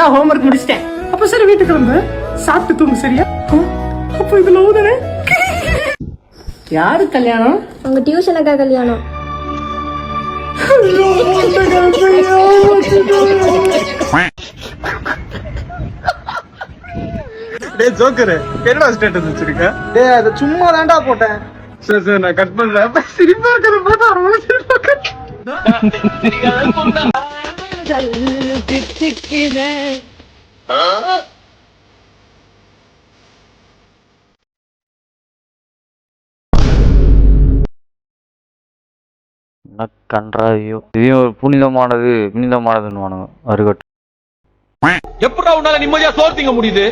அதான் ஹோம்வொர்க் முடிச்சிட்டேன். அப்ப சரி வீட்டுக்கு வந்து சாப்பிட்டு தூங்கு சரியா? அப்போ இது லவ் தானே? யாரு கல்யாணம்? உங்க டியூஷன் அக்கா கல்யாணம். டேய் ஜோக்கர், என்னடா ஸ்டேட்டஸ் வச்சிருக்க? டேய் அத சும்மா தான்டா போட்டேன். சரி சரி நான் கட் பண்றேன். சிரிப்பா இருக்கிறத பார்த்தா அவ்வளவு சிரிப்பா இருக்கு. கன்றாவியோ இதையும் ஒரு புனிதமானதுன்னு அருகட்டும். எப்படா உன்னால நிம்மதியா சோறு திங்க முடியுது?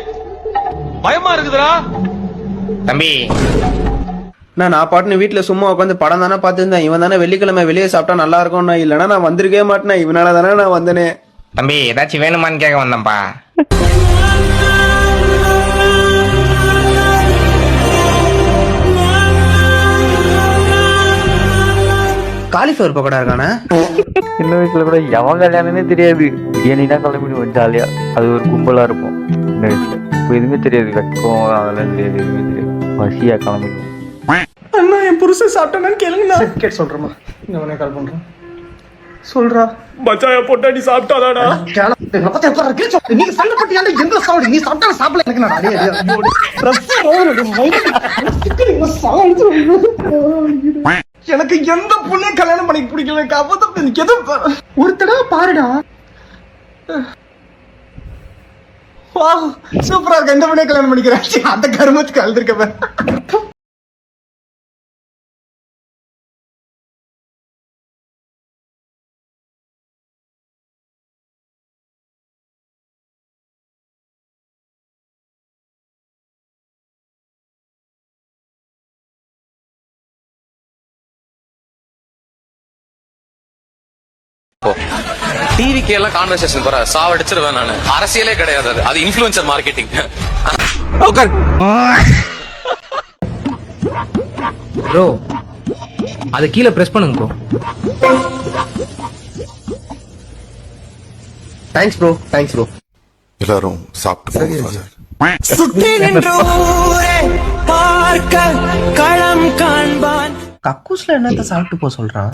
பயமா இருக்குதுடா தம்பி. நான் பாட்டுன்னு வீட்டுல சும்மா உட்காந்து படம் தானே பார்த்துருந்தேன். இவன் தானே வெள்ளிக்கிழமை வெளியே சாப்பிட்டா நல்லா இருக்கும். இல்லைன்னா நான் வந்திருக்கவே மாட்டேன். இவனால தானே நான் வந்தனே. தம்பி ஏதாச்சும் வேணுமான்னு கேட்க வந்தேன்ப்பா. காலிஃபிளவர் பக்கோடா இருக்கானே. சின்ன வயசுல கூட எவன் கல்யாணமே தெரியாது. பிரியாணினா கிளம்பிடுவோம் ஜாலியா. அது ஒரு கும்பலா இருக்கும் சின்ன வயசுல. இப்போ எதுவுமே தெரியாது. வெக்கம் அதெல்லாம் தெரியாது. எதுவுமே தெரியாது. பசியா கிளம்பிடுவோம். அண்ணா என் புருஷன் சாப்பிட்டானு கேளுங்கண்ணா. கேட்டு சொல்றேமா. உடனே கால் பண்றேன். சொல்றா. மச்சான் என் பொண்டாட்டி சாப்பிட்டாதாடா? நீ சண்டை பட்டியாண்ட எந்த சாப்பிடு. நீ சாப்பிட்டா சாப்பிடல எனக்கு நான் எனக்கு எந்த பொண்ணு கல்யாணம் பண்ணி பிடிக்கல. எனக்கு அப்பதான் எது ஒரு தடவை பாருடா. சூப்பரா இருக்கு. எந்த பொண்ணே கல்யாணம் பண்ணிக்கிறேன். அந்த கருமத்துக்கு அழுதுருக்க. டிவிக்கு எல்லாம் கான்வர்சேஷன் போற சாவடிச்சிருவேன் நானு. அரசியலே கிடையாது அது. அது இன்ஃப்ளூயன்சர் மார்க்கெட்டிங். ப்ரோ அது கீழே பிரஸ் பண்ணுங்க bro. Thanks bro. Thanks bro. எல்லாரும் சாப்பிட்டு கக்கூஸ்ல என்னத்த சாப்பிட்டு போ சொல்றான்.